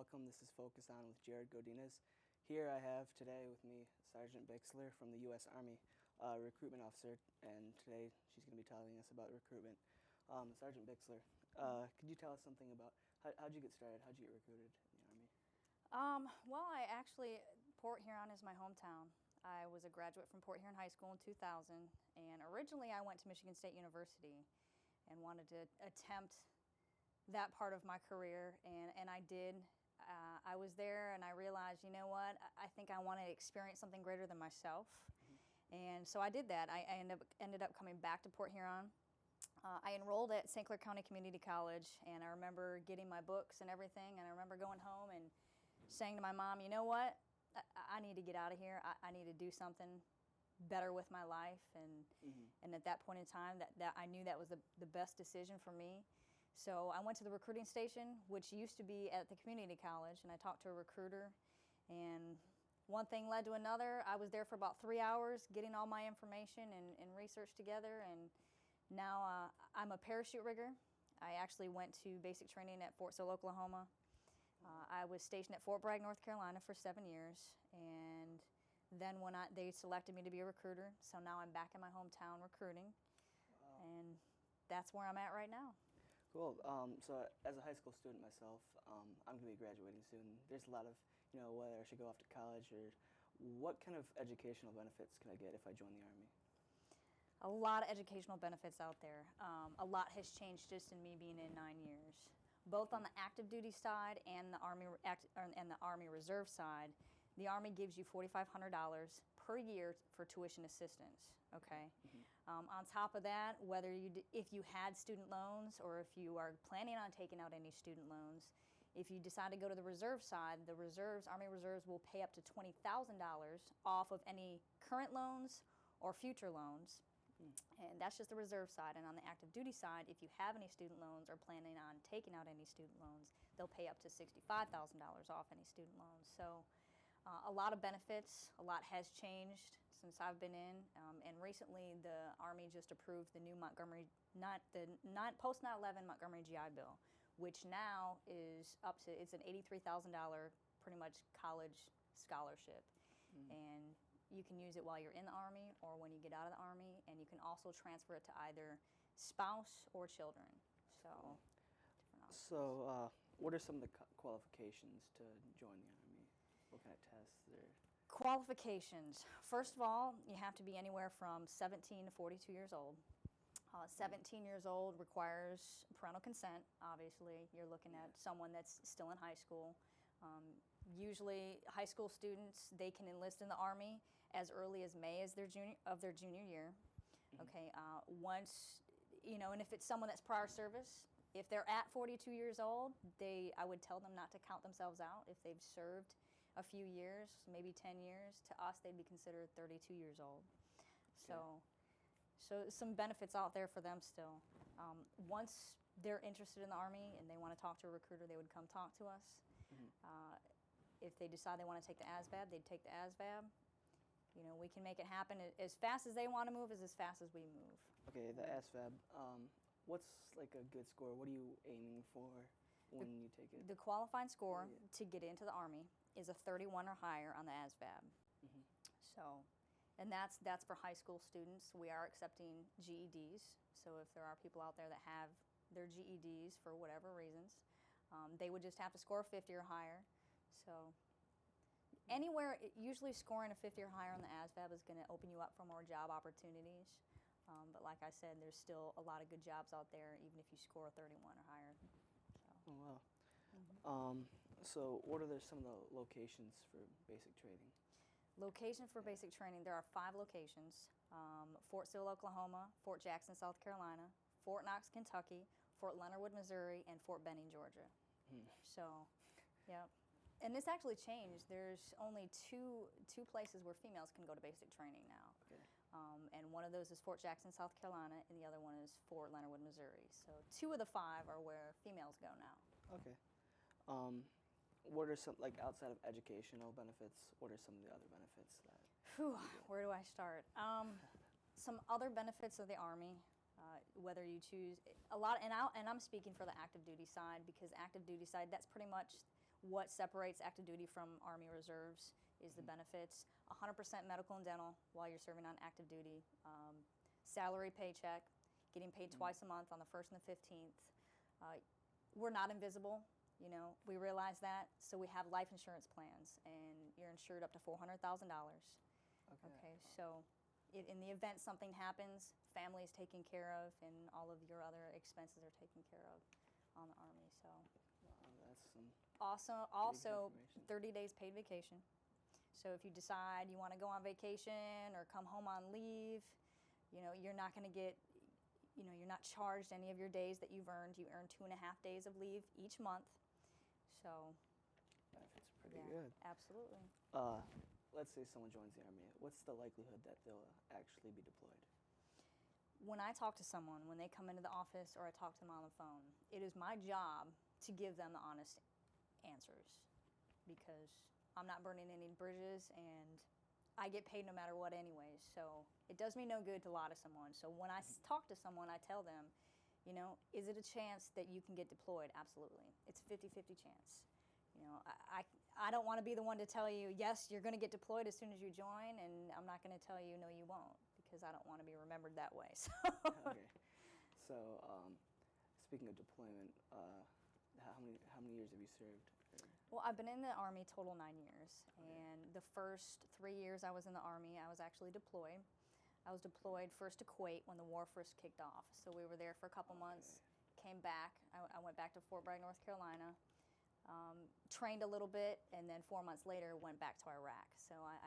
welcome. This is Focus On with Jared Godinez. Here I have today with me Sergeant Bixler from the U.S. Army, recruitment officer, and today she's going to be telling us about recruitment. Sergeant Bixler, could you tell us something about how'd you get started? How'd you get recruited in the Army? Port Huron is my hometown. I was a graduate from Port Huron High School in 2000, and originally I went to Michigan State University and wanted to attempt that part of my career, and I did. I was there and I realized, you know what, I think I want to experience something greater than myself. And so I did that. I ended up coming back to Port Huron. I enrolled at St. Clair County Community College, and I remember getting my books and everything, and I remember going home and saying to my mom, you know what, I need to get out of here. I need to do something better with my life. And at that point in time, that I knew that was the best decision for me. So I went to the recruiting station, which used to be at the community college, and I talked to a recruiter, and one thing led to another. I was there for about 3 hours getting all my information and research together, and now I'm a parachute rigger. I actually went to basic training at Fort Sill, Oklahoma. I was stationed at Fort Bragg, North Carolina for 7 years, and then they selected me to be a recruiter, so now I'm back in my hometown recruiting. Wow. And that's where I'm at right now. Cool. So as a high school student myself, I'm going to be graduating soon. There's a lot of, whether I should go off to college or what kind of educational benefits can I get if I join the Army? A lot of educational benefits out there. A lot has changed just in me being in 9 years, both on the active duty side and the Army Reserve side. The Army gives you $4,500 per year for tuition assistance, okay? On top of that, if you had student loans or if you are planning on taking out any student loans, if you decide to go to the reserve side, Army Reserves will pay up to $20,000 off of any current loans or future loans. And that's just the reserve side. And on the active duty side, if you have any student loans or planning on taking out any student loans, they'll pay up to $65,000 off any student loans. So a lot of benefits, a lot has changed since I've been in, and recently the Army just approved the new post 9/11 Montgomery GI Bill, which now is it's an $83,000 pretty much college scholarship, and you can use it while you're in the Army or when you get out of the Army, and you can also transfer it to either spouse or children. So, different options. So what are some of the qualifications to join the Army? What kind of tests or? Qualifications. First of all, you have to be anywhere from 17 to 42 years old. 17 years old requires parental consent. Obviously, you're looking at someone that's still in high school. Usually, high school students, they can enlist in the Army as early as May of their junior year. Okay. Once, and if it's someone that's prior service, if they're at 42 years old, I would tell them not to count themselves out. If they've served a few years, maybe 10 years, to us they'd be considered 32 years old. Okay. So some benefits out there for them still. Once they're interested in the Army and they want to talk to a recruiter, they would come talk to us. If they decide they want to take the ASVAB, they'd take the ASVAB. We can make it happen as fast as they want to move, as fast as we move. Okay, the ASVAB. What's like a good score? What are you aiming for when you take it? The qualifying score to get into the Army is a 31 or higher on the ASVAB. So, and that's for high school students. We are accepting GEDs. So if there are people out there that have their GEDs for whatever reasons, they would just have to score a 50 or higher. So anywhere, usually scoring a 50 or higher on the ASVAB is going to open you up for more job opportunities. But like I said, there's still a lot of good jobs out there, even if you score a 31 or higher. So. Oh, wow. So what are some of the locations for basic training? Location for basic training, there are 5 locations. Fort Sill, Oklahoma, Fort Jackson, South Carolina, Fort Knox, Kentucky, Fort Leonard Wood, Missouri, and Fort Benning, Georgia. So, yeah. And this actually changed. There's only two places where females can go to basic training now. Okay. And one of those is Fort Jackson, South Carolina, and the other one is Fort Leonard Wood, Missouri. So 2 of the 5 are where females go now. Okay. What are some, like outside of educational benefits, what are some of the other benefits that? Where do I start? Some other benefits of the Army, whether you choose a lot, and I'm speaking for the active duty side, because active duty side, that's pretty much what separates active duty from Army Reserves is the benefits. 100% medical and dental while you're serving on active duty. Salary paycheck, getting paid twice a month on the 1st and the 15th. We're not invisible, you know, we realize that. So we have life insurance plans, and you're insured up to $400,000. Okay, so in the event something happens, family is taken care of, and all of your other expenses are taken care of on the Army. So That's some also information. 30 days paid vacation. So if you decide you want to go on vacation or come home on leave, you know, you're not going to get, you know, you're not charged any of your days that you've earned. You earn 2.5 days of leave each month. So Benefits pretty yeah, good. absolutely. Let's say someone joins the Army. What's the likelihood that they'll actually be deployed? When I talk to someone, when they come into the office or I talk to them on the phone, it is my job to give them the honest answers, because I'm not burning any bridges, and I get paid no matter what anyways. So it does me no good to lie to someone. So when I talk to someone, I tell them, you know, is it a chance that you can get deployed? Absolutely. It's a 50-50 chance. You know, I don't want to be the one to tell you, yes, you're going to get deployed as soon as you join, and I'm not going to tell you, no, you won't, because I don't want to be remembered that way. So. Okay. So, speaking of deployment, how many years have you served? Well, I've been in the Army total 9 years, and the first 3 years I was in the Army, I was actually deployed. I was deployed first to Kuwait when the war first kicked off. So we were there for a couple months, came back. I went back to Fort Bragg, North Carolina, trained a little bit, and then 4 months later went back to Iraq. So I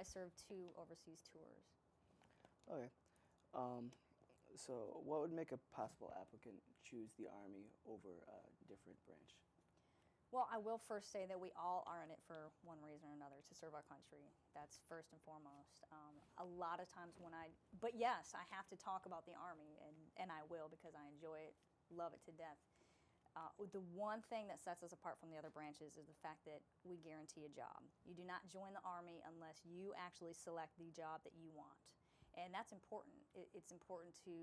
served 2 overseas tours. Okay. So what would make a possible applicant choose the Army over a different branch? Well, I will first say that we all are in it for one reason or another, to serve our country. That's first and foremost. A lot of times but yes, I have to talk about the Army, and I will, because I enjoy it, love it to death. The one thing that sets us apart from the other branches is the fact that we guarantee a job. You do not join the Army unless you actually select the job that you want. And that's important. It's important to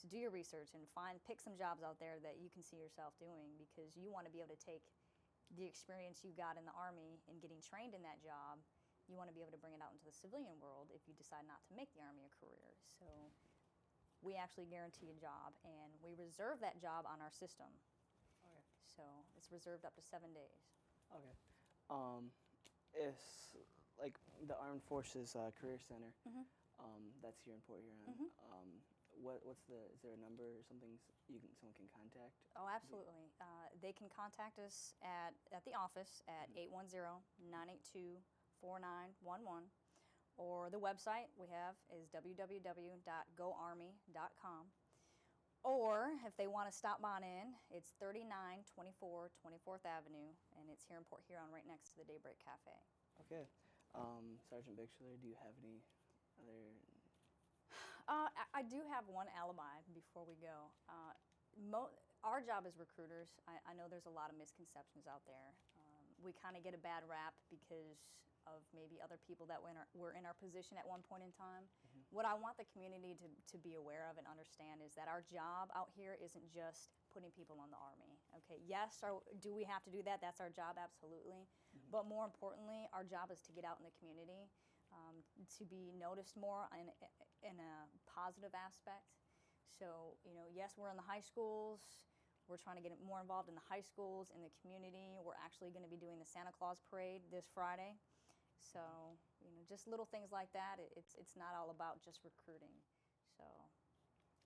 do your research and pick some jobs out there that you can see yourself doing, because you want to be able to take the experience you got in the Army and getting trained in that job. You want to be able to bring it out into the civilian world if you decide not to make the Army a career. So we actually guarantee a job, and we reserve that job on our system. Okay. So it's reserved up to 7 days. Okay. It's like the Armed Forces Career Center. That's here in Port Huron. Is there a number or something someone can contact? Oh, absolutely. They can contact us at the office at 810-982-4911, or the website we have is www.goarmy.com. Or if they want to stop on in, it's 3924 24th Avenue, and it's here in Port Huron, right next to the Daybreak Cafe. Okay. Sergeant Bixler, do you have any other? I do have one alibi before we go. Our job as recruiters, I know there's a lot of misconceptions out there. We kind of get a bad rap because of maybe other people that were in our position at one point in time. What I want the community to be aware of and understand is that our job out here isn't just putting people in the Army. Okay, yes, do we have to do that? That's our job, absolutely. But more importantly, our job is to get out in the community, to be noticed more in a positive aspect. So, you know, yes, we're in the high schools. We're trying to get more involved in the high schools, in the community. We're actually going to be doing the Santa Claus Parade this Friday. So, you know, just little things like that. It's not all about just recruiting.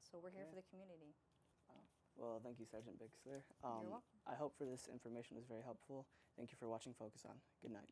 So we're here for the community. Well, thank you, Sergeant Bixler. You're welcome. I hope this information was very helpful. Thank you for watching Focus On. Good night.